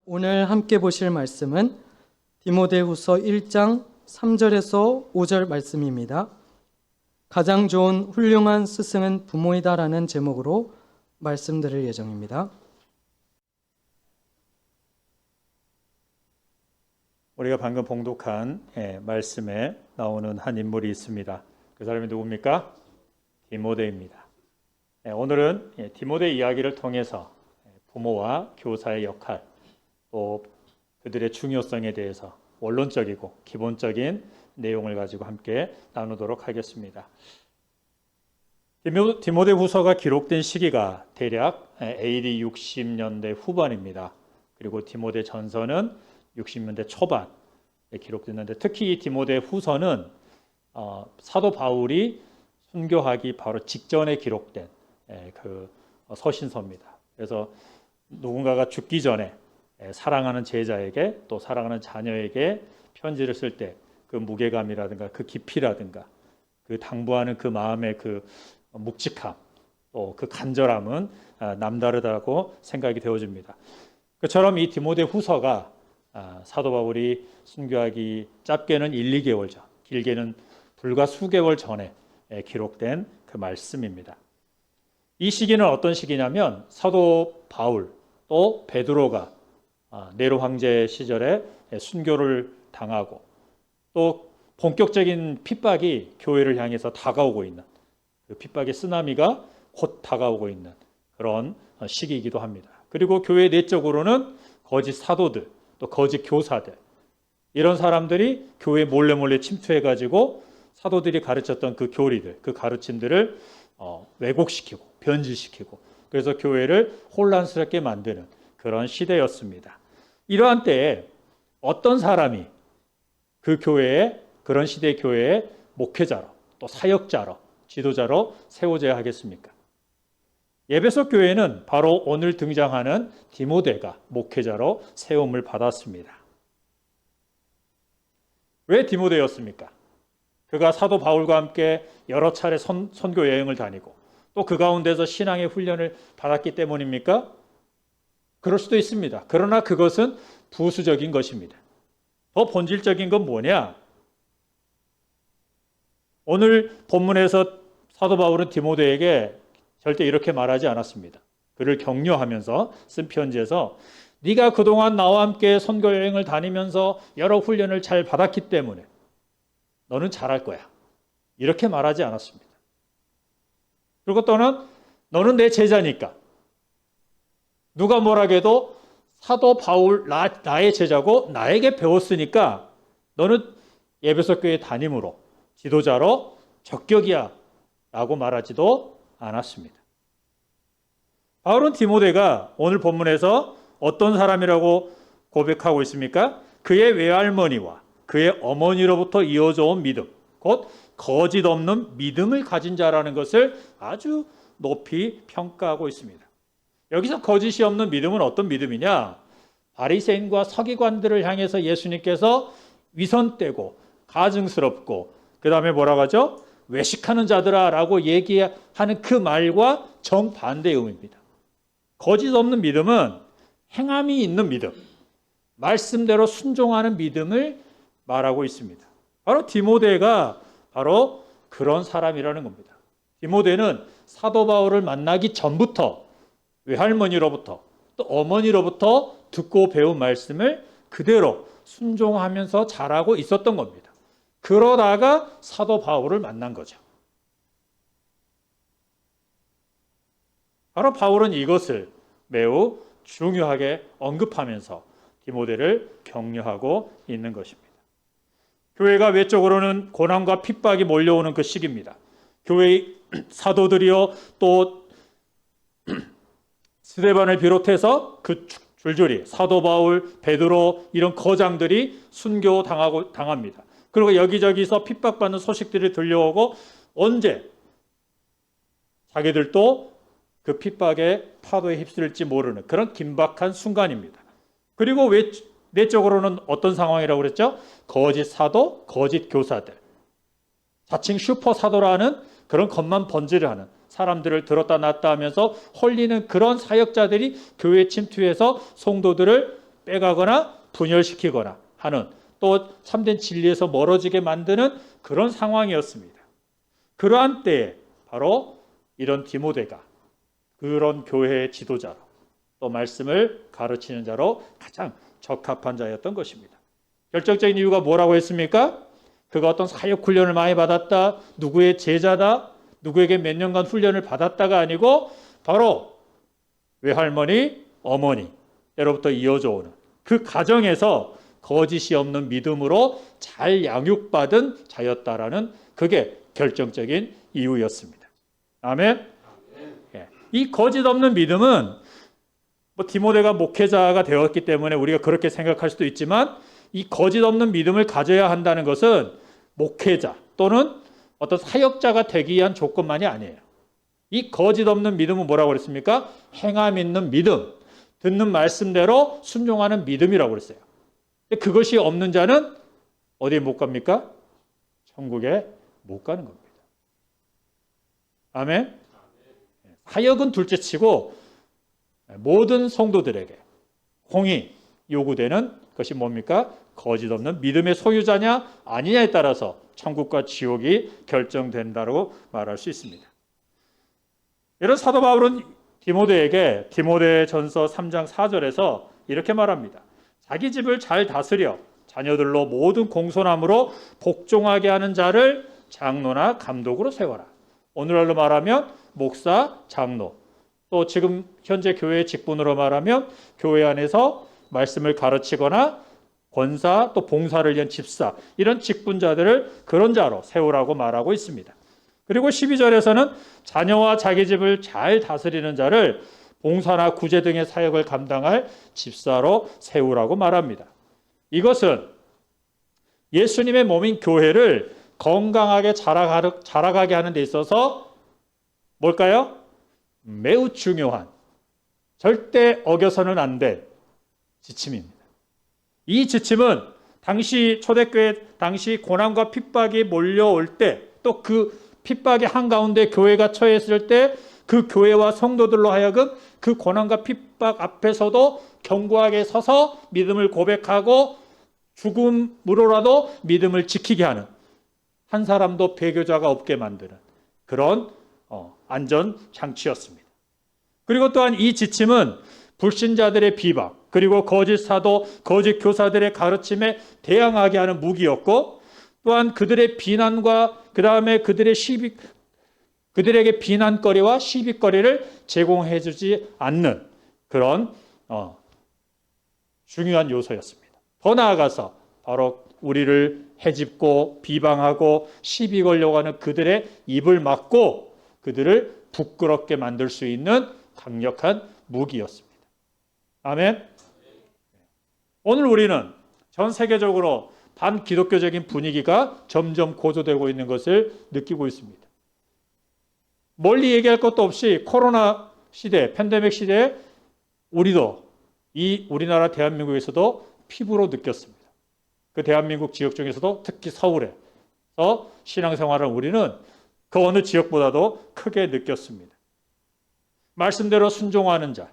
오늘 함께 보실 말씀은 디모데후서 1장 3절에서 5절 말씀입니다. 가장 좋은 훌륭한 스승은 부모이다라는 제목으로 말씀드릴 예정입니다. 우리가 방금 봉독한 말씀에 나오는 한 인물이 있습니다. 그 사람이 누굽니까? 디모데입니다. 오늘은 디모데 이야기를 통해서 부모와 교사의 역할, 또 그들의 중요성에 대해서 원론적이고 기본적인 내용을 가지고 함께 나누도록 하겠습니다. 디모데 후서가 기록된 시기가 대략 AD 60년대 후반입니다. 그리고 디모데 전서는 60년대 초반에 기록됐는데, 특히 이 디모데 후서는 사도 바울이 순교하기 바로 직전에 기록된 그 서신서입니다. 그래서 누군가가 죽기 전에 사랑하는 제자에게 또 사랑하는 자녀에게 편지를 쓸 때 그 무게감이라든가 그 깊이라든가 그 당부하는 그 마음의 그 묵직함, 또 그 간절함은 남다르다고 생각이 되어집니다. 그처럼 이 디모데 후서가 사도 바울이 순교하기 짧게는 1, 2개월 전, 길게는 불과 수개월 전에 기록된 그 말씀입니다. 이 시기는 어떤 시기냐면, 사도 바울 또 베드로가 네로 황제 시절에 순교를 당하고 또 본격적인 핍박이 교회를 향해서 다가오고 있는, 그 핍박의 쓰나미가 곧 다가오고 있는 그런 시기이기도 합니다. 그리고 교회 내적으로는 거짓 사도들, 또 거짓 교사들, 이런 사람들이 교회에 몰래 침투해가지고 사도들이 가르쳤던 그 교리들, 그 가르침들을 왜곡시키고 변질시키고, 그래서 교회를 혼란스럽게 만드는 그런 시대였습니다. 이러한 때에 어떤 사람이 그 교회에, 그런 시대 교회의 목회자로, 또 사역자로, 지도자로 세워져야 하겠습니까? 에베소 교회는 바로 오늘 등장하는 디모데가 목회자로 세움을 받았습니다. 왜 디모데였습니까? 그가 사도 바울과 함께 여러 차례 선교 여행을 다니고 또 그 가운데서 신앙의 훈련을 받았기 때문입니까? 그럴 수도 있습니다. 그러나 그것은 부수적인 것입니다. 더 본질적인 건 뭐냐? 오늘 본문에서 사도 바울은 디모데에게 절대 이렇게 말하지 않았습니다. 그를 격려하면서 쓴 편지에서 네가 그동안 나와 함께 선교 여행을 다니면서 여러 훈련을 잘 받았기 때문에 너는 잘할 거야, 이렇게 말하지 않았습니다. 그리고 또는 너는 내 제자니까, 누가 뭐라고 해도 사도 바울 나의 제자고 나에게 배웠으니까 너는 에베소 교회 담임으로, 지도자로 적격이야 라고 말하지도 않았습니다. 바울은 디모데가 오늘 본문에서 어떤 사람이라고 고백하고 있습니까? 그의 외할머니와 그의 어머니로부터 이어져 온 믿음, 곧 거짓 없는 믿음을 가진 자라는 것을 아주 높이 평가하고 있습니다. 여기서 거짓이 없는 믿음은 어떤 믿음이냐? 바리새인과 서기관들을 향해서 예수님께서 위선되고 가증스럽고, 그 다음에 뭐라고 하죠? 외식하는 자들아 라고 얘기하는 그 말과 정반대의 의미입니다. 거짓 없는 믿음은 행함이 있는 믿음, 말씀대로 순종하는 믿음을 말하고 있습니다. 바로 디모데가 바로 그런 사람이라는 겁니다. 디모데는 사도 바울을 만나기 전부터 외할머니로부터 또 어머니로부터 듣고 배운 말씀을 그대로 순종하면서 자라고 있었던 겁니다. 그러다가 사도 바울을 만난 거죠. 바로 바울은 이것을 매우 중요하게 언급하면서 디모데를 격려하고 있는 것입니다. 교회가 외적으로는 고난과 핍박이 몰려오는 그 시기입니다. 교회의 사도들이요, 또 스데반을 비롯해서 그 줄줄이 사도 바울, 베드로, 이런 거장들이 순교당합니다. 그리고 여기저기서 핍박받는 소식들이 들려오고, 언제 자기들도 그 핍박의 파도에 휩쓸릴지 모르는 그런 긴박한 순간입니다. 그리고 내적으로는 어떤 상황이라고 그랬죠? 거짓 사도, 거짓 교사들, 자칭 슈퍼 사도라는 그런 것만 번지르하는, 사람들을 들었다 놨다 하면서 홀리는 그런 사역자들이 교회에 침투해서 성도들을 빼가거나 분열시키거나 하는, 또 참된 진리에서 멀어지게 만드는 그런 상황이었습니다. 그러한 때에 바로 이런 디모데가 그런 교회의 지도자로, 또 말씀을 가르치는 자로 가장 적합한 자였던 것입니다. 결정적인 이유가 뭐라고 했습니까? 그가 어떤 사역 훈련을 많이 받았다, 누구의 제자다, 누구에게 몇 년간 훈련을 받았다가 아니고 바로 외할머니, 어머니 때로부터 이어져 오는 그 가정에서 거짓이 없는 믿음으로 잘 양육받은 자였다라는, 그게 결정적인 이유였습니다. 아멘. 예. 이 거짓 없는 믿음은 디모데가 목회자가 되었기 때문에 우리가 그렇게 생각할 수도 있지만, 이 거짓 없는 믿음을 가져야 한다는 것은 목회자 또는 어떤 사역자가 되기 위한 조건만이 아니에요. 이 거짓 없는 믿음은 뭐라고 그랬습니까? 행함 있는 믿음, 듣는 말씀대로 순종하는 믿음이라고 그랬어요. 근데 그것이 없는 자는 어디에 못 갑니까? 천국에 못 가는 겁니다. 아멘. 사역은 둘째치고 모든 성도들에게 공히 요구되는 것이 뭡니까? 거짓 없는 믿음의 소유자냐 아니냐에 따라서 천국과 지옥이 결정된다고 말할 수 있습니다. 이런 사도 바울은 디모데에게 디모데전서 3장 4절에서 이렇게 말합니다. 자기 집을 잘 다스려 자녀들로 모든 공손함으로 복종하게 하는 자를 장로나 감독으로 세워라. 오늘날로 말하면 목사, 장로, 또 지금 현재 교회의 직분으로 말하면 교회 안에서 말씀을 가르치거나 권사, 또 봉사를 위한 집사, 이런 직분자들을 그런 자로 세우라고 말하고 있습니다. 그리고 12절에서는 자녀와 자기 집을 잘 다스리는 자를 봉사나 구제 등의 사역을 감당할 집사로 세우라고 말합니다. 이것은 예수님의 몸인 교회를 건강하게 자라가게 하는 데 있어서 뭘까요? 매우 중요한, 절대 어겨서는 안 될 지침입니다. 이 지침은 당시 초대교회 당시 고난과 핍박이 몰려올 때, 또 그 핍박의 한가운데 교회가 처했을 때 그 교회와 성도들로 하여금 그 고난과 핍박 앞에서도 견고하게 서서 믿음을 고백하고 죽음으로라도 믿음을 지키게 하는, 한 사람도 배교자가 없게 만드는 그런 안전 장치였습니다. 그리고 또한 이 지침은 불신자들의 비방, 그리고 거짓 사도, 거짓 교사들의 가르침에 대항하게 하는 무기였고, 또한 그들의 비난과 그 다음에 그들에게 비난거리와 시비거리를 제공해 주지 않는 그런 중요한 요소였습니다. 더 나아가서 바로 우리를 해집고 비방하고 시비 걸려고 하는 그들의 입을 막고 그들을 부끄럽게 만들 수 있는 강력한 무기였습니다. 아멘. 오늘 우리는 전 세계적으로 반기독교적인 분위기가 점점 고조되고 있는 것을 느끼고 있습니다. 멀리 얘기할 것도 없이 코로나 시대, 팬데믹 시대에 우리도 이 우리나라 대한민국에서도 피부로 느꼈습니다. 그 대한민국 지역 중에서도 특히 서울에서 신앙생활을 우리는 그 어느 지역보다도 크게 느꼈습니다. 말씀대로 순종하는 자,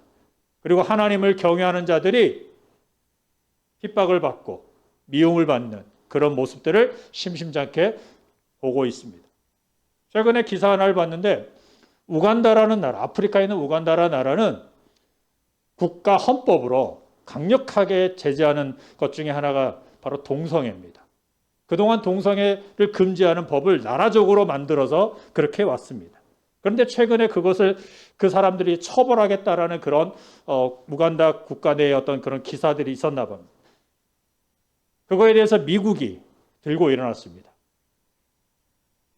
그리고 하나님을 경외하는 자들이 핍박을 받고 미움을 받는 그런 모습들을 심심찮게 보고 있습니다. 최근에 기사 하나를 봤는데, 우간다라는 나라, 아프리카에 있는 우간다라는 나라는 국가 헌법으로 강력하게 제재하는 것 중에 하나가 바로 동성애입니다. 그동안 동성애를 금지하는 법을 나라적으로 만들어서 그렇게 왔습니다. 그런데 최근에 그것을 그 사람들이 처벌하겠다라는 그런 우간다 국가 내의 어떤 그런 기사들이 있었나 봅니다. 그거에 대해서 미국이 들고 일어났습니다.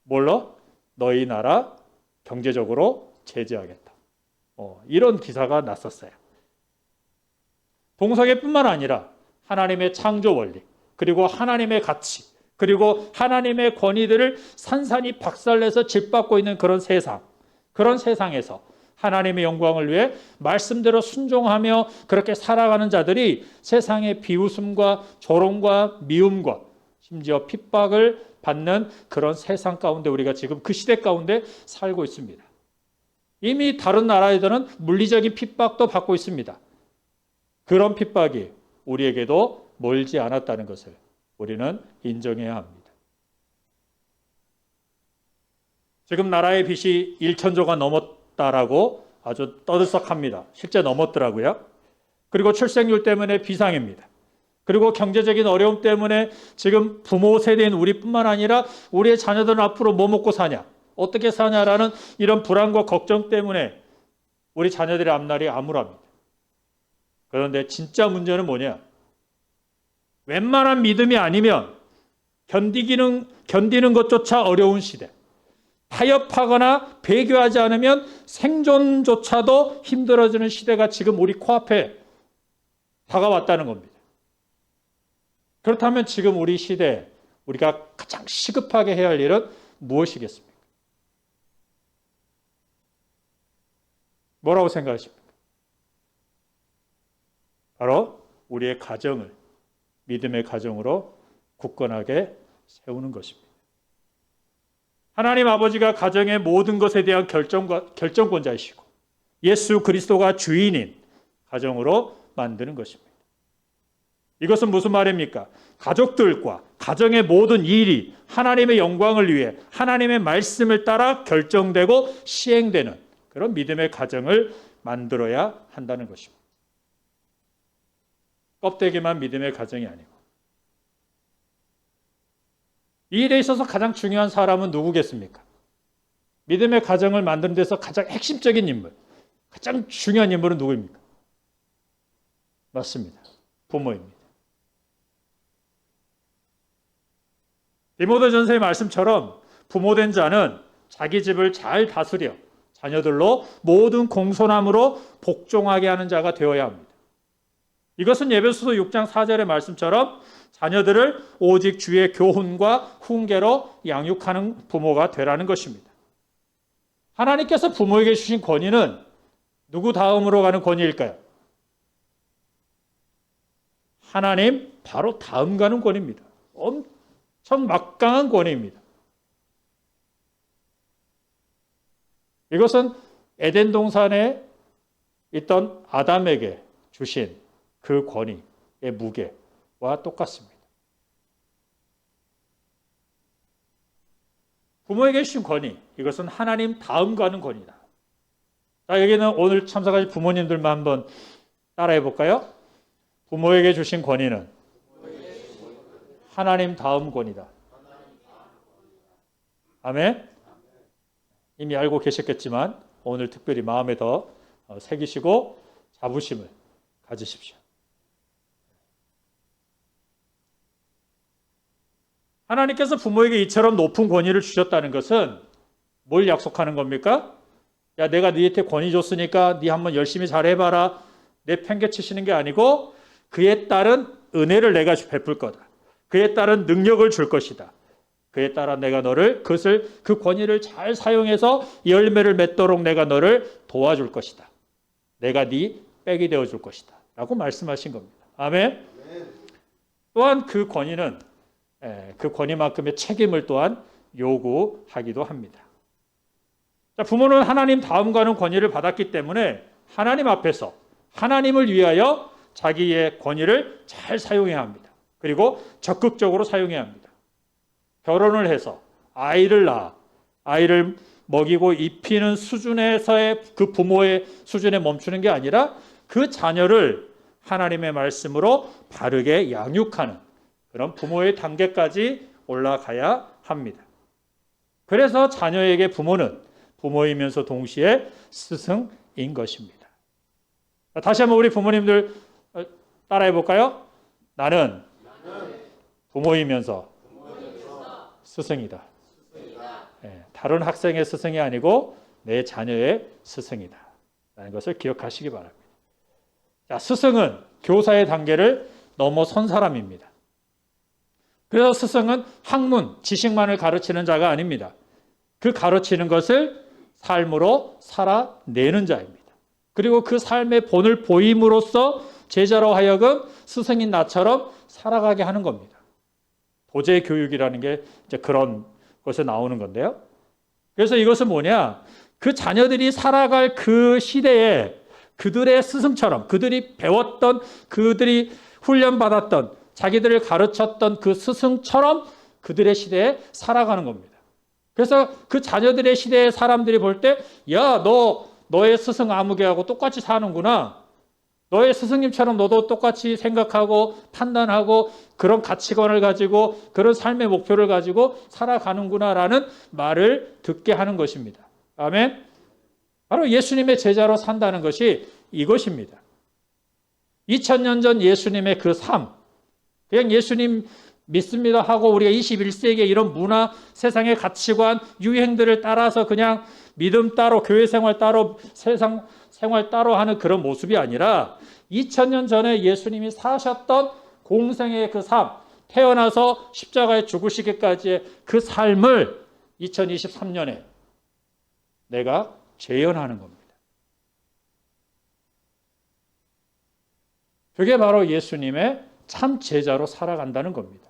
뭘로? 너희 나라 경제적으로 제재하겠다. 이런 기사가 났었어요. 동성애뿐만 아니라 하나님의 창조 원리, 그리고 하나님의 가치, 그리고 하나님의 권위들을 산산이 박살내서 짓밟고 있는 그런 세상, 그런 세상에서 하나님의 영광을 위해 말씀대로 순종하며 그렇게 살아가는 자들이 세상의 비웃음과 조롱과 미움과 심지어 핍박을 받는 그런 세상 가운데 우리가 지금 그 시대 가운데 살고 있습니다. 이미 다른 나라에서는 물리적인 핍박도 받고 있습니다. 그런 핍박이 우리에게도 멀지 않았다는 것을 우리는 인정해야 합니다. 지금 나라의 빚이 1천조가 넘었다라고 아주 떠들썩합니다. 실제 넘었더라고요. 그리고 출생률 때문에 비상입니다. 그리고 경제적인 어려움 때문에 지금 부모 세대인 우리뿐만 아니라 우리의 자녀들은 앞으로 뭐 먹고 사냐, 어떻게 사냐라는 이런 불안과 걱정 때문에 우리 자녀들의 앞날이 암울합니다. 그런데 진짜 문제는 뭐냐? 웬만한 믿음이 아니면 견디는 것조차 어려운 시대, 타협하거나 배교하지 않으면 생존조차도 힘들어지는 시대가 지금 우리 코앞에 다가왔다는 겁니다. 그렇다면 지금 우리 시대에 우리가 가장 시급하게 해야 할 일은 무엇이겠습니까? 뭐라고 생각하십니까? 바로 우리의 가정을 믿음의 가정으로 굳건하게 세우는 것입니다. 하나님 아버지가 가정의 모든 것에 대한 결정권자이시고 예수 그리스도가 주인인 가정으로 만드는 것입니다. 이것은 무슨 말입니까? 가족들과 가정의 모든 일이 하나님의 영광을 위해 하나님의 말씀을 따라 결정되고 시행되는 그런 믿음의 가정을 만들어야 한다는 것입니다. 껍데기만 믿음의 가정이 아니고. 이 일에 있어서 가장 중요한 사람은 누구겠습니까? 믿음의 가정을 만드는 데서 가장 핵심적인 인물, 가장 중요한 인물은 누구입니까? 맞습니다. 부모입니다. 디모데전서의 말씀처럼 부모된 자는 자기 집을 잘 다스려 자녀들로 모든 공손함으로 복종하게 하는 자가 되어야 합니다. 이것은 에베소서 6장 4절의 말씀처럼 자녀들을 오직 주의 교훈과 훈계로 양육하는 부모가 되라는 것입니다. 하나님께서 부모에게 주신 권위는 누구 다음으로 가는 권위일까요? 하나님 바로 다음 가는 권위입니다. 엄청 막강한 권위입니다. 이것은 에덴 동산에 있던 아담에게 주신 그 권위의 무게와 똑같습니다. 부모에게 주신 권위, 이것은 하나님 다음 가는 권위다. 자, 여기는 오늘 참석하신 부모님들만 한번 따라해 볼까요? 부모에게 주신 권위는 하나님 다음 권위다. 아멘? 이미 알고 계셨겠지만 오늘 특별히 마음에 더 새기시고 자부심을 가지십시오. 하나님께서 부모에게 이처럼 높은 권위를 주셨다는 것은 뭘 약속하는 겁니까? 야, 내가 너희한테 권위 줬으니까 네 한번 열심히 잘해봐라. 내 팽개치시는 게 아니고 그에 따른 은혜를 내가 베풀 거다. 그에 따른 능력을 줄 것이다. 그에 따라 내가 그 권위를 잘 사용해서 열매를 맺도록 내가 너를 도와줄 것이다. 내가 네 백이 되어줄 것이다. 라고 말씀하신 겁니다. 아멘? 또한 그 권위는 그 권위만큼의 책임을 또한 요구하기도 합니다. 자, 부모는 하나님 다음 가는 권위를 받았기 때문에 하나님 앞에서 하나님을 위하여 자기의 권위를 잘 사용해야 합니다. 그리고 적극적으로 사용해야 합니다. 결혼을 해서 아이를 낳아 아이를 먹이고 입히는 수준에서의 그 부모의 수준에 멈추는 게 아니라 그 자녀를 하나님의 말씀으로 바르게 양육하는 그런 부모의 단계까지 올라가야 합니다. 그래서 자녀에게 부모는 부모이면서 동시에 스승인 것입니다. 다시 한번 우리 부모님들 따라해 볼까요? 나는 부모이면서 스승이다. 다른 학생의 스승이 아니고 내 자녀의 스승이다. 라는 것을 기억하시기 바랍니다. 자, 스승은 교사의 단계를 넘어선 사람입니다. 그래서 스승은 학문, 지식만을 가르치는 자가 아닙니다. 그 가르치는 것을 삶으로 살아내는 자입니다. 그리고 그 삶의 본을 보임으로써 제자로 하여금 스승인 나처럼 살아가게 하는 겁니다. 도제 교육이라는 게 이제 그런 것에 나오는 건데요. 그래서 이것은 뭐냐? 그 자녀들이 살아갈 그 시대에 그들의 스승처럼 그들이 배웠던 그들이 훈련받았던, 자기들을 가르쳤던 그 스승처럼 그들의 시대에 살아가는 겁니다. 그래서 그 자녀들의 시대의 사람들이 볼 때, 야, 너의 스승 아무개하고 똑같이 사는구나. 너의 스승님처럼 너도 똑같이 생각하고 판단하고 그런 가치관을 가지고 그런 삶의 목표를 가지고 살아가는구나라는 말을 듣게 하는 것입니다. 아멘. 바로 예수님의 제자로 산다는 것이 이것입니다. 2000년 전 예수님의 그 삶, 그냥 예수님 믿습니다 하고 우리가 21세기에 이런 문화, 세상의 가치관, 유행들을 따라서 그냥 믿음 따로, 교회 생활 따로, 세상 생활 따로 하는 그런 모습이 아니라 2000년 전에 예수님이 사셨던 공생의 그 삶, 태어나서 십자가에 죽으시기까지의 그 삶을 2023년에 내가 재현하는 겁니다. 그게 바로 예수님의 참 제자로 살아간다는 겁니다.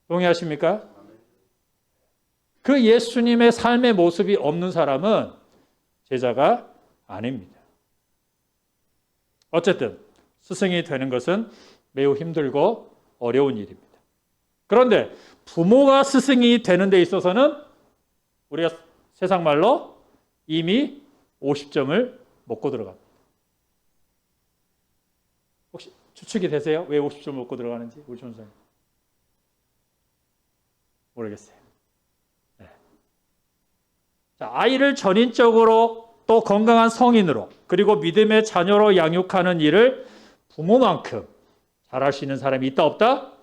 동의하십니까? 그 예수님의 삶의 모습이 없는 사람은 제자가 아닙니다. 어쨌든 스승이 되는 것은 매우 힘들고 어려운 일입니다. 그런데 부모가 스승이 되는 데 있어서는 우리가 세상 말로 이미 50점을 먹고 들어갑니다. 혹시 추측이 되세요? 왜 50점 먹고 들어가는지 우리 전사님 모르겠어요. 네. 자, 아이를 전인적으로 또 건강한 성인으로 그리고 믿음의 자녀로 양육하는 일을 부모만큼 잘할 수 있는 사람이 있다 없다?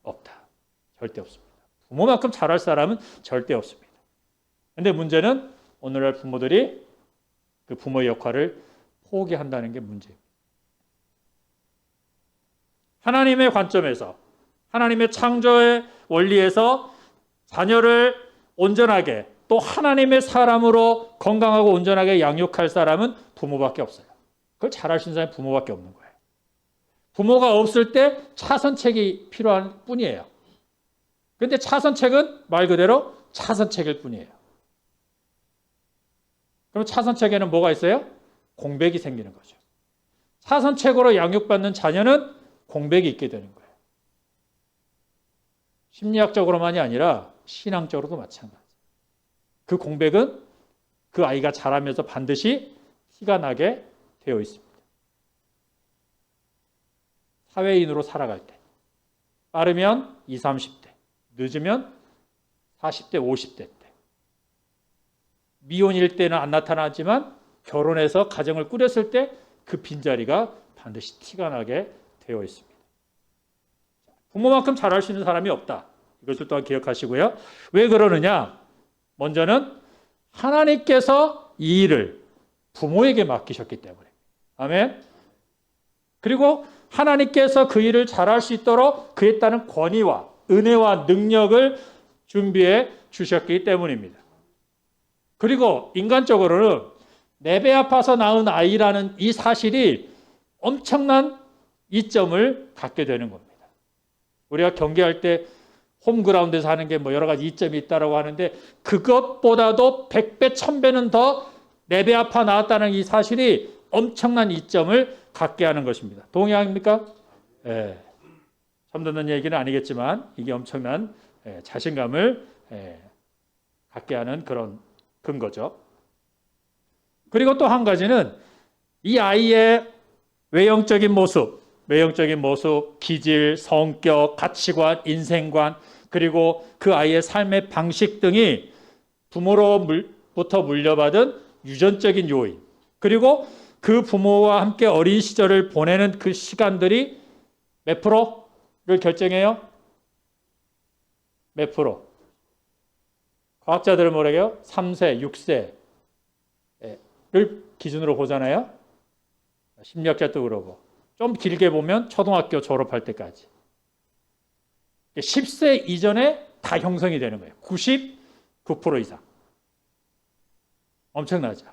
없다. 절대 없습니다. 부모만큼 잘할 사람은 절대 없습니다. 그런데 문제는 오늘날 부모들이 그 부모의 역할을 포기한다는 게 문제입니다. 하나님의 관점에서, 하나님의 창조의 원리에서 자녀를 온전하게 또 하나님의 사람으로 건강하고 온전하게 양육할 사람은 부모밖에 없어요. 그걸 잘할 수 있는 사람이 부모밖에 없는 거예요. 부모가 없을 때 차선책이 필요한 뿐이에요. 그런데 차선책은 말 그대로 차선책일 뿐이에요. 그럼 차선책에는 뭐가 있어요? 공백이 생기는 거죠. 차선책으로 양육받는 자녀는 공백이 있게 되는 거예요. 심리학적으로만이 아니라 신앙적으로도 마찬가지. 그 공백은 그 아이가 자라면서 반드시 티가 나게 되어 있습니다. 사회인으로 살아갈 때 빠르면 20, 30대, 늦으면 40대, 50대 때 미혼일 때는 안 나타나지만 결혼해서 가정을 꾸렸을 때 그 빈자리가 반드시 티가 나게 되어 있습니다. 부모만큼 잘할 수 있는 사람이 없다. 이것을 또한 기억하시고요. 왜 그러느냐? 먼저는 하나님께서 이 일을 부모에게 맡기셨기 때문에. 아멘. 그리고 하나님께서 그 일을 잘할 수 있도록 그에 따른 권위와 은혜와 능력을 준비해 주셨기 때문입니다. 그리고 인간적으로는 내 배 아파서 낳은 아이라는 이 사실이 엄청난 이점을 갖게 되는 겁니다. 우리가 경기할 때 홈그라운드에서 하는 게 뭐 여러 가지 이점이 있다고 하는데 그것보다도 100배, 1000배는 더 내 배 아파 나왔다는 이 사실이 엄청난 이점을 갖게 하는 것입니다. 동의합니까? 예. 처음 듣는 얘기는 아니겠지만 이게 엄청난 자신감을 갖게 하는 그런 근거죠. 그리고 또 한 가지는 이 아이의 외형적인 모습, 기질, 성격, 가치관, 인생관, 그리고 그 아이의 삶의 방식 등이 부모로부터 물려받은 유전적인 요인, 그리고 그 부모와 함께 어린 시절을 보내는 그 시간들이 몇 프로를 결정해요? 몇 프로? 과학자들은 뭐라고 해요? 3세, 6세를 기준으로 보잖아요. 심리학자도 그러고. 좀 길게 보면 초등학교 졸업할 때까지. 10세 이전에 다 형성이 되는 거예요. 99% 이상. 엄청나죠.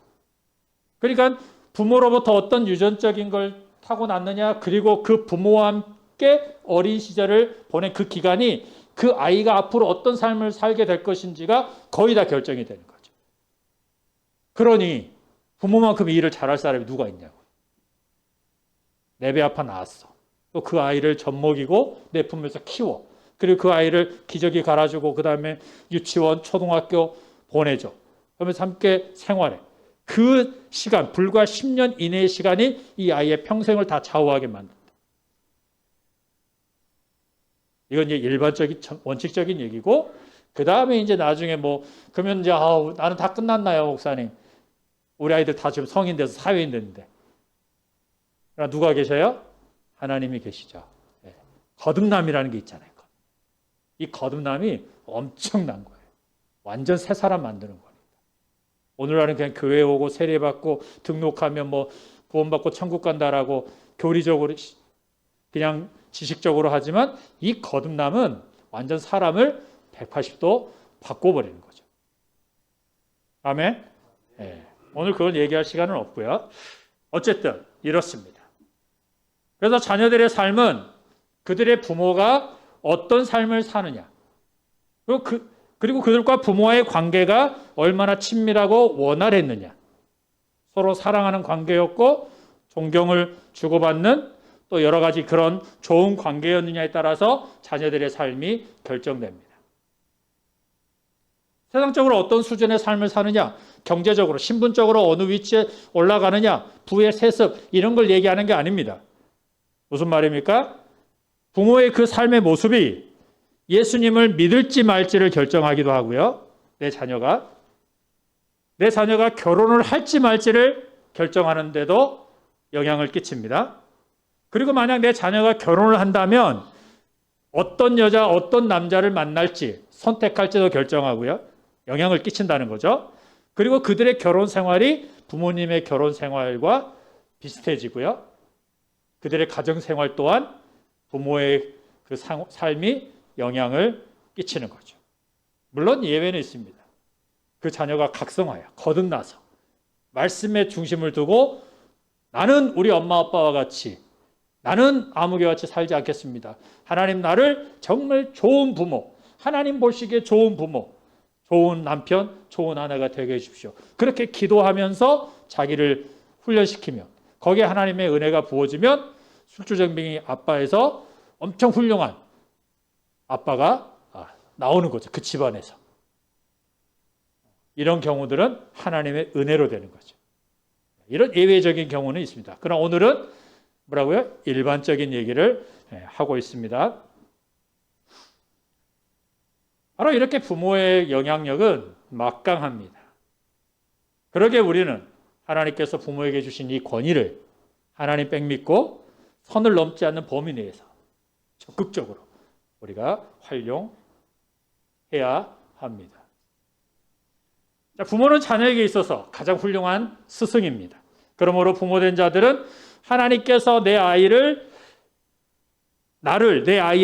그러니까 부모로부터 어떤 유전적인 걸 타고났느냐, 그리고 그 부모와 함께 어린 시절을 보낸 그 기간이 그 아이가 앞으로 어떤 삶을 살게 될 것인지가 거의 다 결정이 되는 거죠. 그러니 부모만큼 이 일을 잘할 사람이 누가 있냐고. 내 배 아파 나왔어. 또 그 아이를 젖먹이고 내 품에서 키워. 그리고 그 아이를 기저귀 갈아주고 그 다음에 유치원, 초등학교 보내줘. 그러면서 함께 생활해. 그 시간, 불과 10년 이내의 시간이 이 아이의 평생을 다 좌우하게 만든다. 이건 이제 일반적인 원칙적인 얘기고, 그 다음에 이제 나중에 그러면 이제 나는 다 끝났나요, 목사님? 우리 아이들 다 지금 성인 돼서 사회인 됐는데. 그러나 누가 계셔요? 하나님이 계시죠. 네. 거듭남이라는 게 있잖아요. 이 거듭남이 엄청난 거예요. 완전 새 사람 만드는 겁니다. 오늘날은 그냥 교회 오고 세례받고 등록하면 구원받고 천국 간다라고 교리적으로 그냥 지식적으로 하지만 이 거듭남은 완전 사람을 180도 바꿔버리는 거죠. 아멘? 네. 오늘 그건 얘기할 시간은 없고요. 어쨌든 이렇습니다. 그래서 자녀들의 삶은 그들의 부모가 어떤 삶을 사느냐, 그리고 그들과 부모와의 관계가 얼마나 친밀하고 원활했느냐, 서로 사랑하는 관계였고 존경을 주고받는 또 여러 가지 그런 좋은 관계였느냐에 따라서 자녀들의 삶이 결정됩니다. 세상적으로 어떤 수준의 삶을 사느냐, 경제적으로, 신분적으로 어느 위치에 올라가느냐, 부의 세습 이런 걸 얘기하는 게 아닙니다. 무슨 말입니까? 부모의 그 삶의 모습이 예수님을 믿을지 말지를 결정하기도 하고요. 내 자녀가 결혼을 할지 말지를 결정하는데도 영향을 끼칩니다. 그리고 만약 내 자녀가 결혼을 한다면 어떤 여자, 어떤 남자를 만날지 선택할지도 결정하고요. 영향을 끼친다는 거죠. 그리고 그들의 결혼 생활이 부모님의 결혼 생활과 비슷해지고요. 그들의 가정 생활 또한 부모의 그 삶이 영향을 끼치는 거죠. 물론 예외는 있습니다. 그 자녀가 각성하여 거듭나서 말씀의 중심을 두고 나는 우리 엄마 아빠와 같이, 나는 아무개와 같이 살지 않겠습니다. 하나님 나를 정말 좋은 부모, 하나님 보시기에 좋은 부모, 좋은 남편, 좋은 아내가 되게 해주십시오. 그렇게 기도하면서 자기를 훈련시키면 거기에 하나님의 은혜가 부어지면 술주정뱅이 아빠에서 엄청 훌륭한 아빠가 나오는 거죠. 그 집안에서. 이런 경우들은 하나님의 은혜로 되는 거죠. 이런 예외적인 경우는 있습니다. 그러나 오늘은 뭐라고요? 일반적인 얘기를 하고 있습니다. 바로 이렇게 부모의 영향력은 막강합니다. 그러게 우리는 하나님께서 부모에게 주신 이 권위를 하나님 백 믿고 선을 넘지 않는 범위 내에서 적극적으로 우리가 활용해야 합니다. 자, 부모는 자녀에게 있어서 가장 훌륭한 스승입니다. 그러므로 부모된 자들은 하나님께서 내 아이의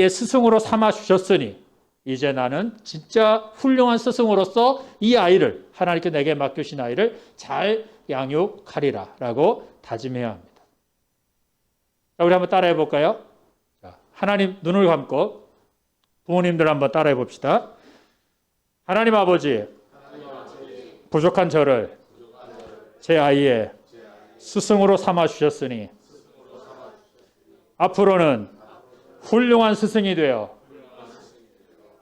스승으로 삼아 주셨으니 이제 나는 진짜 훌륭한 스승으로서 이 아이를, 하나님께 내게 맡겨주신 아이를 잘 양육하리라 라고 다짐해야 합니다. 자, 우리 한번 따라해 볼까요? 자, 하나님 눈을 감고 부모님들 한번 따라해 봅시다. 하나님 아버지, 부족한 저를 제 아이의 스승으로 삼아 주셨으니 앞으로는 훌륭한 스승이 되어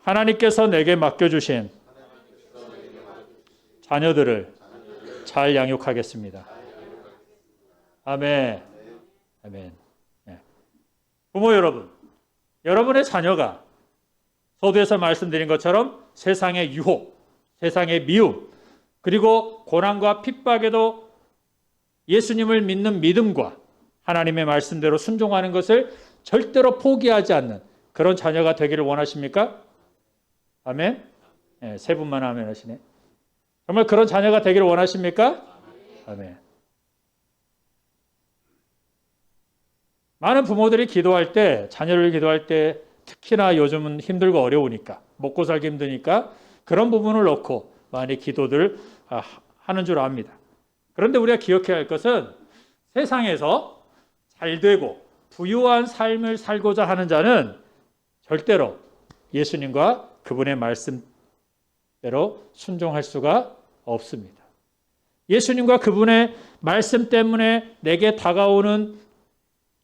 하나님께서 내게 맡겨주신 자녀들을 잘 양육하겠습니다. 아멘. 아멘. 네. 부모 여러분, 여러분의 자녀가 서두에서 말씀드린 것처럼 세상의 유혹, 세상의 미움, 그리고 고난과 핍박에도 예수님을 믿는 믿음과 하나님의 말씀대로 순종하는 것을 절대로 포기하지 않는 그런 자녀가 되기를 원하십니까? 아멘? 네, 세 분만 아멘 하시네. 정말 그런 자녀가 되기를 원하십니까? 아멘. 많은 부모들이 기도할 때, 자녀를 기도할 때 특히나 요즘은 힘들고 어려우니까, 먹고 살기 힘드니까 그런 부분을 놓고 많이 기도들 하는 줄 압니다. 그런데 우리가 기억해야 할 것은 세상에서 잘 되고 부유한 삶을 살고자 하는 자는 절대로 예수님과 그분의 말씀대로 순종할 수가 없습니다. 예수님과 그분의 말씀 때문에 내게 다가오는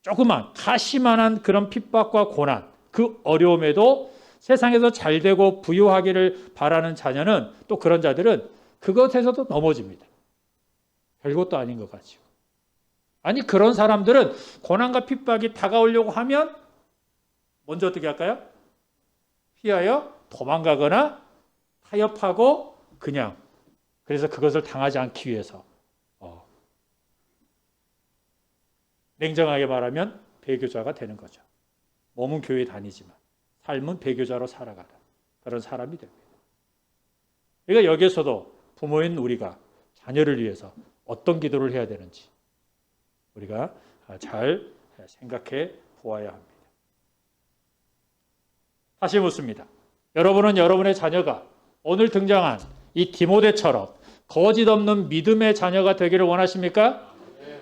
조그만 가시만한 그런 핍박과 고난, 그 어려움에도 세상에서 잘 되고 부유하기를 바라는 자녀는, 또 그런 자들은 그것에서도 넘어집니다. 별것도 아닌 것 가지고. 아니, 그런 사람들은 고난과 핍박이 다가오려고 하면 먼저 어떻게 할까요? 피하여 도망가거나 타협하고 그냥, 그래서 그것을 당하지 않기 위해서 냉정하게 말하면 배교자가 되는 거죠. 몸은 교회 다니지만 삶은 배교자로 살아가는 그런 사람이 됩니다. 그러니까 여기에서도 부모인 우리가 자녀를 위해서 어떤 기도를 해야 되는지 우리가 잘 생각해 보아야 합니다. 다시 묻습니다. 여러분은 여러분의 자녀가 오늘 등장한 이 디모데처럼 거짓 없는 믿음의 자녀가 되기를 원하십니까?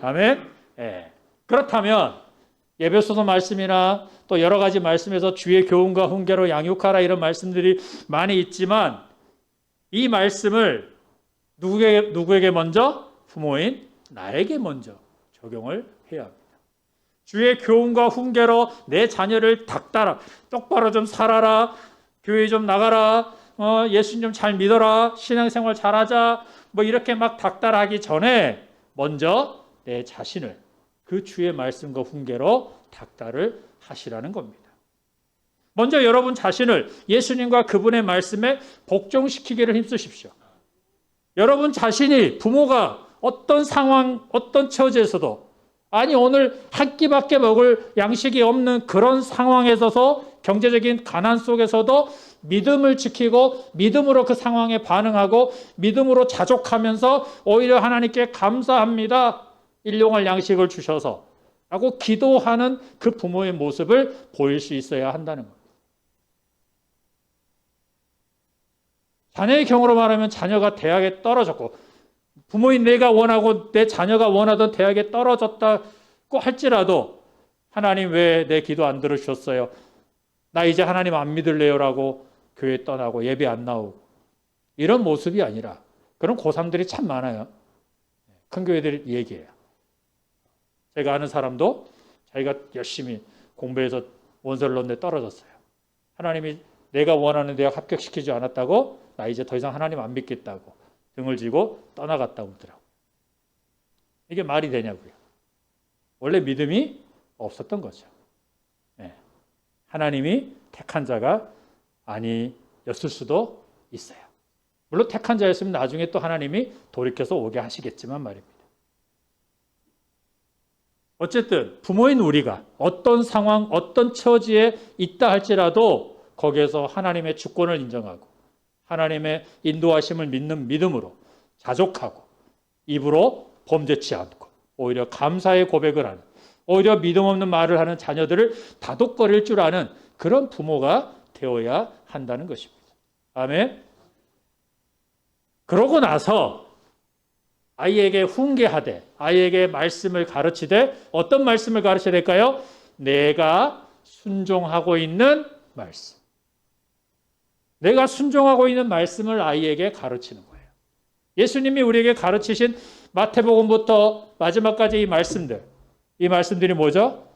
아멘. 네. 그렇다면 에베소서 말씀이나 또 여러 가지 말씀에서 주의 교훈과 훈계로 양육하라 이런 말씀들이 많이 있지만, 이 말씀을 누구에게 먼저? 부모인 나에게 먼저 적용을 해야 합니다. 주의 교훈과 훈계로 내 자녀를 닥달하, 똑바로 좀 살아라, 교회 좀 나가라, 예수님 좀 잘 믿어라, 신앙생활 잘하자, 뭐 이렇게 막 닥달하기 전에 먼저 내 자신을 그 주의 말씀과 훈계로 닥달을 하시라는 겁니다. 먼저 여러분 자신을 예수님과 그분의 말씀에 복종시키기를 힘쓰십시오. 여러분 자신이 부모가 어떤 상황, 어떤 처지에서도, 아니 오늘 한 끼밖에 먹을 양식이 없는 그런 상황에 서서 경제적인 가난 속에서도 믿음을 지키고 믿음으로 그 상황에 반응하고 믿음으로 자족하면서 오히려 하나님께 감사합니다, 일용할 양식을 주셔서 라고 기도하는 그 부모의 모습을 보일 수 있어야 한다는 겁니다. 자녀의 경우로 말하면 자녀가 대학에 떨어졌고, 부모인 내가 원하고 내 자녀가 원하던 대학에 떨어졌다고 할지라도 하나님 왜 내 기도 안 들으셨어요? 나 이제 하나님 안 믿을래요 라고 교회 떠나고 예배 안 나오고, 이런 모습이 아니라, 그런 고3들이 참 많아요. 큰 교회들이 얘기해요. 제가 아는 사람도 자기가 열심히 공부해서 원서를 넣는데 떨어졌어요. 하나님이 내가 원하는 대학 합격시키지 않았다고 나 이제 더 이상 하나님 안 믿겠다고 등을 지고 떠나갔다고 하더라고요. 이게 말이 되냐고요. 원래 믿음이 없었던 거죠. 네. 하나님이 택한 자가 아니었을 수도 있어요. 물론 택한 자였으면 나중에 또 하나님이 돌이켜서 오게 하시겠지만 말입니다. 어쨌든 부모인 우리가 어떤 상황, 어떤 처지에 있다 할지라도 거기에서 하나님의 주권을 인정하고 하나님의 인도하심을 믿는 믿음으로 자족하고 입으로 범죄치 않고 오히려 감사의 고백을 하는, 오히려 믿음 없는 말을 하는 자녀들을 다독거릴 줄 아는 그런 부모가 되어야 한다는 것입니다. 아멘. 그러고 나서 아이에게 훈계하되, 아이에게 말씀을 가르치되, 어떤 말씀을 가르쳐야 될까요? 내가 순종하고 있는 말씀. 내가 순종하고 있는 말씀을 아이에게 가르치는 거예요. 예수님이 우리에게 가르치신 마태복음부터 마지막까지 이 말씀들이 뭐죠?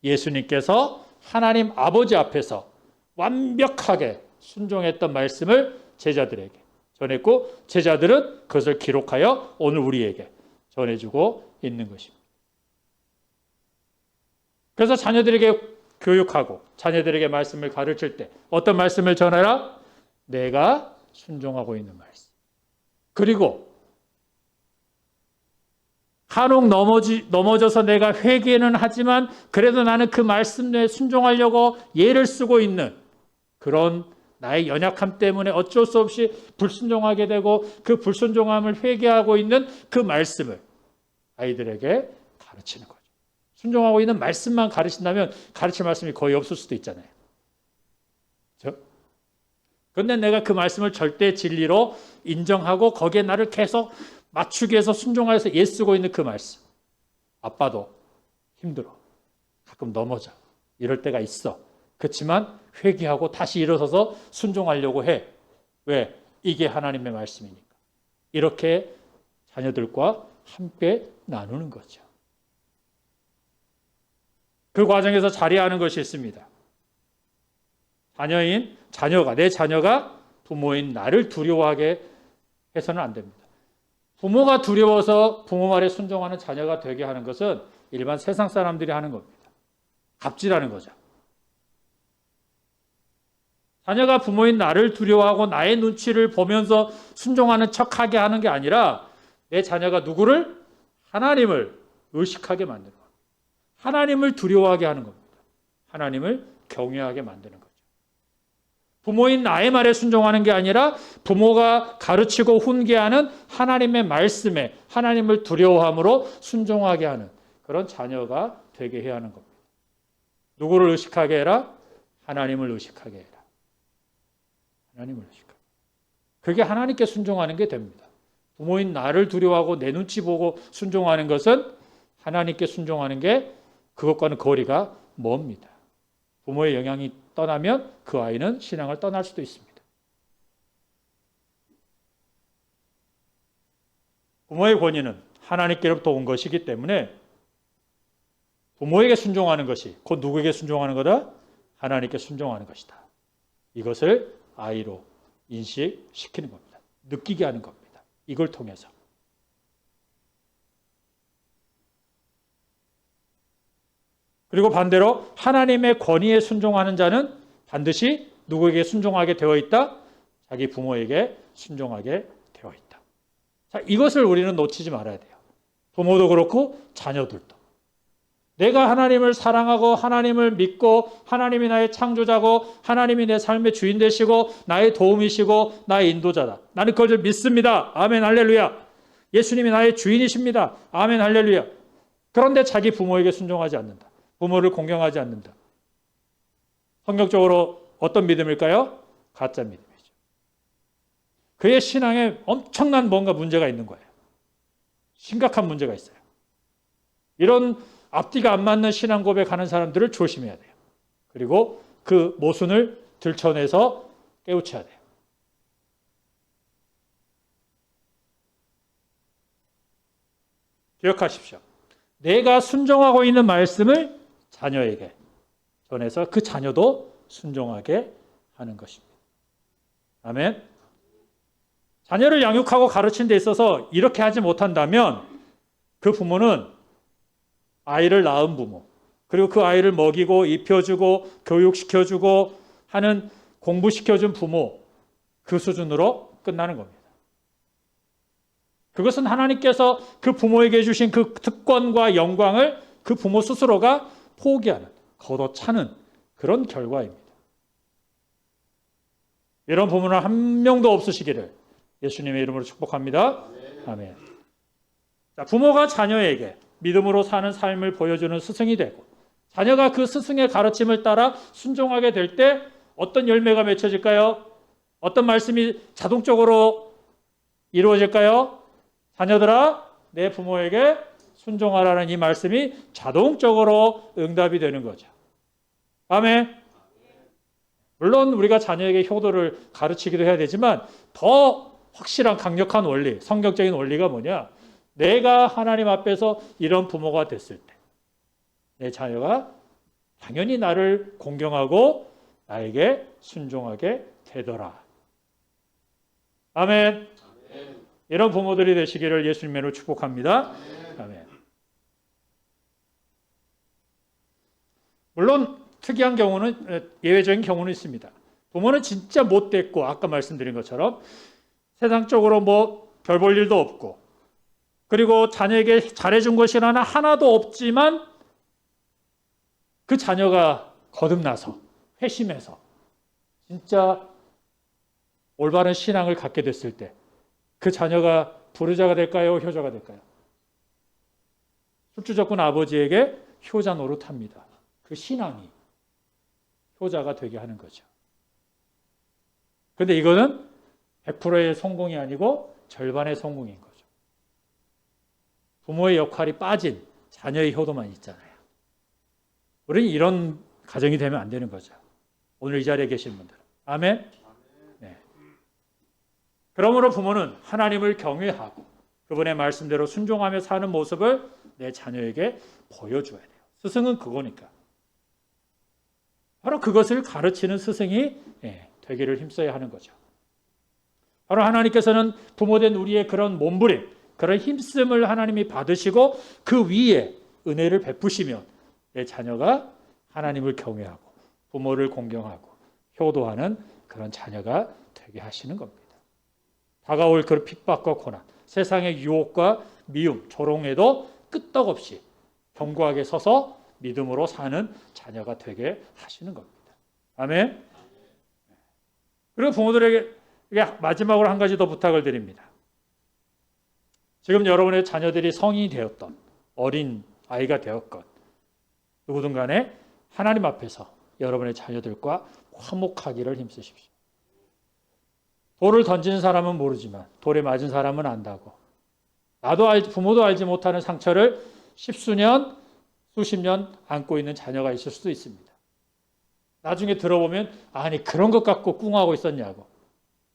예수님께서 하나님 아버지 앞에서 완벽하게 순종했던 말씀을 제자들에게 전했고, 제자들은 그것을 기록하여 오늘 우리에게 전해주고 있는 것입니다. 그래서 자녀들에게 교육하고 자녀들에게 말씀을 가르칠 때 어떤 말씀을 전해라? 내가 순종하고 있는 말씀. 그리고 간혹 넘어져서 내가 회개는 하지만 그래도 나는 그 말씀에 순종하려고 예를 쓰고 있는 그런 나의 연약함 때문에 어쩔 수 없이 불순종하게 되고 그 불순종함을 회개하고 있는 그 말씀을 아이들에게 가르치는 거죠. 순종하고 있는 말씀만 가르친다면 가르칠 말씀이 거의 없을 수도 있잖아요. 그렇죠? 그런데 내가 그 말씀을 절대 진리로 인정하고 거기에 나를 계속 맞추기 위해서 순종하여서 애쓰고 있는 그 말씀. 아빠도 힘들어. 가끔 넘어져. 이럴 때가 있어. 그렇지만 회개하고 다시 일어서서 순종하려고 해. 왜? 이게 하나님의 말씀이니까. 이렇게 자녀들과 함께 나누는 거죠. 그 과정에서 자리하는 것이 있습니다. 내 자녀가 부모인 나를 두려워하게 해서는 안 됩니다. 부모가 두려워서 부모 말에 순종하는 자녀가 되게 하는 것은 일반 세상 사람들이 하는 겁니다. 갑질하는 거죠. 자녀가 부모인 나를 두려워하고 나의 눈치를 보면서 순종하는 척하게 하는 게 아니라 내 자녀가 누구를? 하나님을 의식하게 만드는 겁니다. 하나님을 두려워하게 하는 겁니다. 하나님을 경외하게 만드는 거죠. 부모인 나의 말에 순종하는 게 아니라 부모가 가르치고 훈계하는 하나님의 말씀에 하나님을 두려워함으로 순종하게 하는 그런 자녀가 되게 해야 하는 겁니다. 누구를 의식하게 해라? 하나님을 의식하게 해라. 하나님을 의식하게. 그게 하나님께 순종하는 게 됩니다. 부모인 나를 두려워하고 내 눈치 보고 순종하는 것은 하나님께 순종하는 게 그것과는 거리가 멉니다. 부모의 영향이 떠나면 그 아이는 신앙을 떠날 수도 있습니다. 부모의 권위는 하나님께로부터 온 것이기 때문에 부모에게 순종하는 것이 곧 누구에게 순종하는 거다? 하나님께 순종하는 것이다. 이것을 아이로 인식시키는 겁니다. 느끼게 하는 겁니다. 이걸 통해서. 그리고 반대로 하나님의 권위에 순종하는 자는 반드시 누구에게 순종하게 되어 있다? 자기 부모에게 순종하게 되어 있다. 자, 이것을 우리는 놓치지 말아야 돼요. 부모도 그렇고 자녀들도. 내가 하나님을 사랑하고 하나님을 믿고 하나님이 나의 창조자고 하나님이 내 삶의 주인 되시고 나의 도움이시고 나의 인도자다. 나는 그것을 믿습니다. 아멘 할렐루야. 예수님이 나의 주인이십니다. 아멘 할렐루야. 그런데 자기 부모에게 순종하지 않는다. 부모를 공경하지 않는다. 성격적으로 어떤 믿음일까요? 가짜 믿음이죠. 그의 신앙에 엄청난 뭔가 문제가 있는 거예요. 심각한 문제가 있어요. 이런 앞뒤가 안 맞는 신앙 고백하는 사람들을 조심해야 돼요. 그리고 그 모순을 들춰내서 깨우쳐야 돼요. 기억하십시오. 내가 순종하고 있는 말씀을 자녀에게 전해서 그 자녀도 순종하게 하는 것입니다. 아멘. 자녀를 양육하고 가르치는 데 있어서 이렇게 하지 못한다면 그 부모는 아이를 낳은 부모, 그리고 그 아이를 먹이고 입혀주고 교육시켜주고 하는 공부시켜준 부모, 그 수준으로 끝나는 겁니다. 그것은 하나님께서 그 부모에게 주신 그 특권과 영광을 그 부모 스스로가 포기하는, 걷어차는 그런 결과입니다. 이런 부모는 한 명도 없으시기를 예수님의 이름으로 축복합니다. 아멘. 자, 부모가 자녀에게 믿음으로 사는 삶을 보여주는 스승이 되고 자녀가 그 스승의 가르침을 따라 순종하게 될 때 어떤 열매가 맺혀질까요? 어떤 말씀이 자동적으로 이루어질까요? 자녀들아, 내 부모에게 순종하라는 이 말씀이 자동적으로 응답이 되는 거죠. 아멘. 물론 우리가 자녀에게 효도를 가르치기도 해야 되지만 더 확실한 강력한 원리, 성경적인 원리가 뭐냐? 내가 하나님 앞에서 이런 부모가 됐을 때 내 자녀가 당연히 나를 공경하고 나에게 순종하게 되더라. 아멘. 이런 부모들이 되시기를 예수님으로 축복합니다. 아멘. 물론 특이한 경우는 예외적인 경우는 있습니다. 부모는 진짜 못됐고 아까 말씀드린 것처럼 세상적으로 뭐 별 볼 일도 없고 그리고 자녀에게 잘해준 것이라나 하나도 없지만 그 자녀가 거듭나서 회심해서 진짜 올바른 신앙을 갖게 됐을 때 그 자녀가 부르자가 될까요? 효자가 될까요? 술주적군 아버지에게 효자 노릇합니다. 그 신앙이 효자가 되게 하는 거죠. 그런데 이거는 100%의 성공이 아니고 절반의 성공인 거죠. 부모의 역할이 빠진 자녀의 효도만 있잖아요. 우리는 이런 가정이 되면 안 되는 거죠. 오늘 이 자리에 계신 분들. 아멘? 네. 그러므로 부모는 하나님을 경외하고 그분의 말씀대로 순종하며 사는 모습을 내 자녀에게 보여줘야 돼요. 스승은 그거니까. 바로 그것을 가르치는 스승이 되기를 힘써야 하는 거죠. 바로 하나님께서는 부모된 우리의 그런 몸부림, 그런 힘씀을 하나님이 받으시고 그 위에 은혜를 베푸시면 내 자녀가 하나님을 경외하고 부모를 공경하고 효도하는 그런 자녀가 되게 하시는 겁니다. 다가올 그 핍박과 고난, 세상의 유혹과 미움, 조롱에도 끄떡없이 견고하게 서서 믿음으로 사는 자녀가 되게 하시는 겁니다. 아멘. 그리고 부모들에게 마지막으로 한 가지 더 부탁을 드립니다. 지금 여러분의 자녀들이 성인이 되었던 어린 아이가 되었건 누구든 간에 하나님 앞에서 여러분의 자녀들과 화목하기를 힘쓰십시오. 돌을 던지는 사람은 모르지만 돌에 맞은 사람은 안다고. 부모도 알지 못하는 상처를 십수년, 수십 년 안고 있는 자녀가 있을 수도 있습니다. 나중에 들어보면 아니 그런 것 갖고 꿍하고 있었냐고.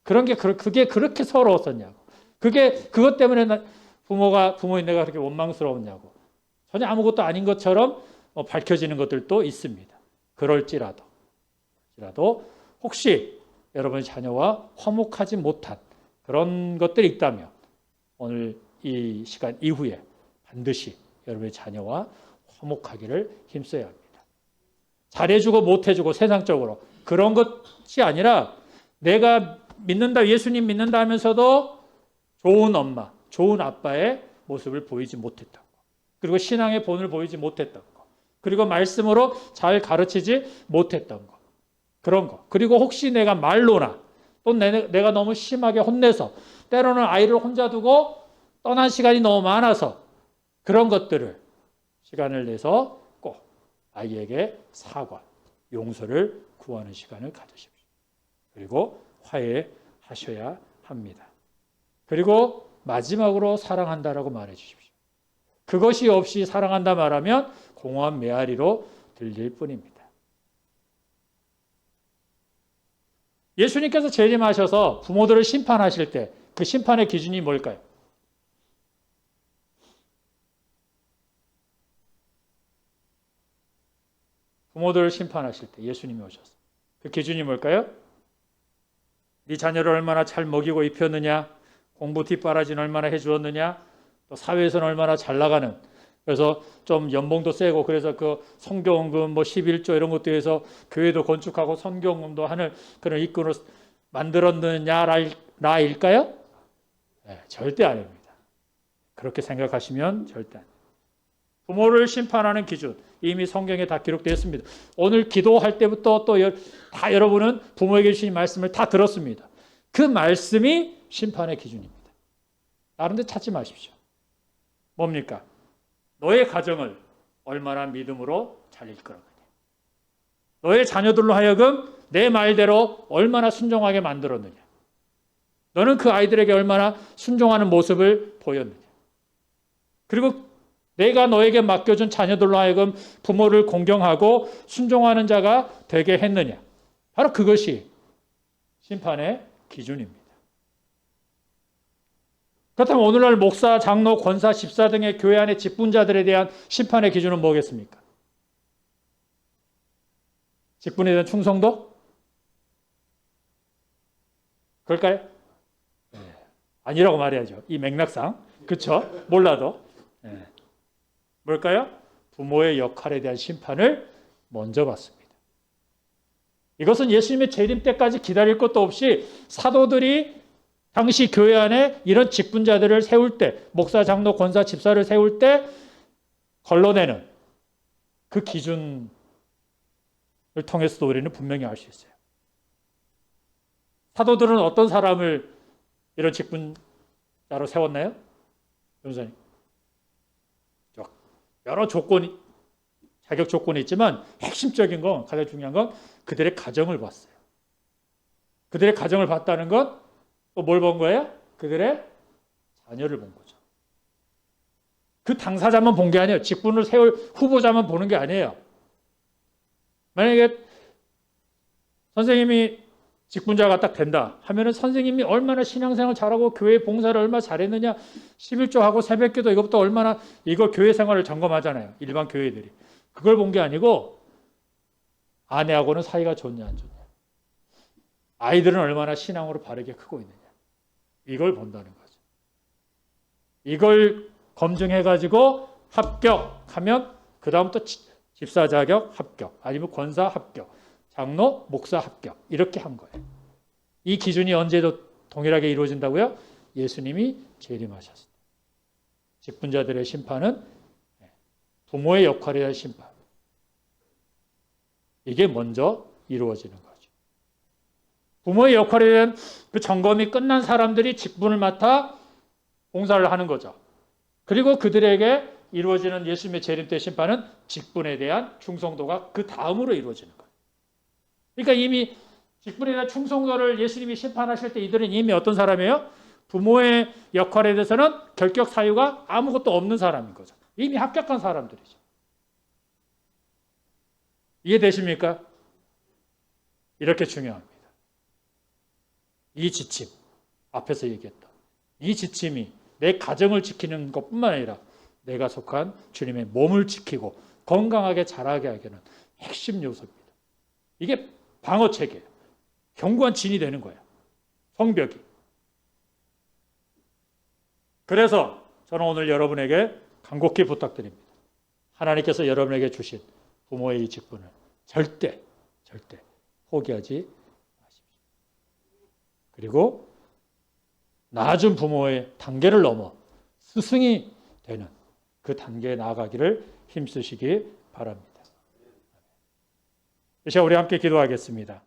그게 그렇게 서러웠었냐고. 그것 때문에 부모인 내가 그렇게 원망스러웠냐고. 전혀 아무것도 아닌 것처럼 밝혀지는 것들도 있습니다. 그럴지라도 혹시 여러분의 자녀와 화목하지 못한 그런 것들이 있다면 오늘 이 시간 이후에 반드시 여러분의 자녀와 화목하기를 힘써야 합니다. 잘해주고 못해주고 세상적으로 그런 것이 아니라 내가 믿는다, 예수님 믿는다 하면서도 좋은 엄마, 좋은 아빠의 모습을 보이지 못했던 것, 그리고 신앙의 본을 보이지 못했던 것, 그리고 말씀으로 잘 가르치지 못했던 것, 그런 것. 그리고 혹시 내가 말로나 또 내가 너무 심하게 혼내서 때로는 아이를 혼자 두고 떠난 시간이 너무 많아서 그런 것들을 시간을 내서 꼭 아이에게 사과, 용서를 구하는 시간을 가지십시오. 그리고 화해하셔야 합니다. 그리고 마지막으로 사랑한다라고 말해 주십시오. 그것이 없이 사랑한다 말하면 공허한 메아리로 들릴 뿐입니다. 예수님께서 재림하셔서 부모들을 심판하실 때 그 심판의 기준이 뭘까요? 부모들을 심판하실 때 예수님이 오셔서 그 기준이 뭘까요? 네 자녀를 얼마나 잘 먹이고 입혔느냐, 공부 뒷바라지는 얼마나 해주었느냐, 또 사회에서는 얼마나 잘 나가는, 그래서 좀 연봉도 세고 그래서 그 선교원금 11조 이런 것도 해서 교회도 건축하고 선교원금도 하는 그런 일꾼을 만들었느냐라일까요? 네, 절대 아닙니다. 그렇게 생각하시면 절대 아닙니다. 부모를 심판하는 기준 이미 성경에 다 기록되어 있습니다. 오늘 기도할 때부터 또 다 여러분은 부모에게 주신 말씀을 다 들었습니다. 그 말씀이 심판의 기준입니다. 다른 데 찾지 마십시오. 뭡니까? 너의 가정을 얼마나 믿음으로 잘 이끌어가냐. 너의 자녀들로 하여금 내 말대로 얼마나 순종하게 만들었느냐. 너는 그 아이들에게 얼마나 순종하는 모습을 보였느냐. 그리고 내가 너에게 맡겨준 자녀들로 하여금 부모를 공경하고 순종하는 자가 되게 했느냐. 바로 그것이 심판의 기준입니다. 그렇다면 오늘날 목사, 장로, 권사, 집사 등의 교회 안의 직분자들에 대한 심판의 기준은 뭐겠습니까? 직분에 대한 충성도? 그럴까요? 네. 아니라고 말해야죠. 이 맥락상. 그렇죠? 몰라도. 네. 뭘까요? 부모의 역할에 대한 심판을 먼저 받습니다. 이것은 예수님의 재림 때까지 기다릴 것도 없이 사도들이 당시 교회 안에 이런 직분자들을 세울 때, 목사, 장로, 권사, 집사를 세울 때 걸러내는 그 기준을 통해서도 우리는 분명히 알 수 있어요. 사도들은 어떤 사람을 이런 직분자로 세웠나요? 변호사님. 여러 조건이, 자격 조건이 있지만 핵심적인 건, 가장 중요한 건 그들의 가정을 봤어요. 그들의 가정을 봤다는 건 또 뭘 본 거예요? 그들의 자녀를 본 거죠. 그 당사자만 본 게 아니에요. 직분을 세울 후보자만 보는 게 아니에요. 만약에 선생님이 직분자가 딱 된다 하면은 선생님이 얼마나 신앙생활 잘하고 교회 봉사를 얼마나 잘했느냐, 11조하고 새벽기도 이것부터 얼마나, 이거 교회 생활을 점검하잖아요. 일반 교회들이. 그걸 본 게 아니고 아내하고는 사이가 좋냐 안 좋냐, 아이들은 얼마나 신앙으로 바르게 크고 있느냐, 이걸 본다는 거죠. 이걸 검증해가지고 합격하면 그 다음부터 집사 자격 합격, 아니면 권사 합격, 장로, 목사 합격, 이렇게 한 거예요. 이 기준이 언제도 동일하게 이루어진다고요? 예수님이 재림하셨을 때. 직분자들의 심판은 부모의 역할에 대한 심판, 이게 먼저 이루어지는 거죠. 부모의 역할에 대한 그 점검이 끝난 사람들이 직분을 맡아 봉사를 하는 거죠. 그리고 그들에게 이루어지는 예수님의 재림 때 심판은 직분에 대한 충성도가 그 다음으로 이루어지는 거예요. 그러니까 이미 직분에 대한 충성도를 예수님이 심판하실 때 이들은 이미 어떤 사람이에요? 부모의 역할에 대해서는 결격 사유가 아무것도 없는 사람인 거죠. 이미 합격한 사람들이죠. 이해되십니까? 이렇게 중요합니다. 이 지침, 앞에서 얘기했던 이 지침이 내 가정을 지키는 것뿐만 아니라 내가 속한 주님의 몸을 지키고 건강하게 자라게 하기는 핵심 요소입니다. 이게 방어체계예요. 견고한 진이 되는 거예요. 성벽이. 그래서 저는 오늘 여러분에게 간곡히 부탁드립니다. 하나님께서 여러분에게 주신 부모의 이 직분을 절대 포기하지 마십시오. 그리고 낮은 부모의 단계를 넘어 스승이 되는 그 단계에 나아가기를 힘쓰시기 바랍니다. 이 시간 우리 함께 기도하겠습니다.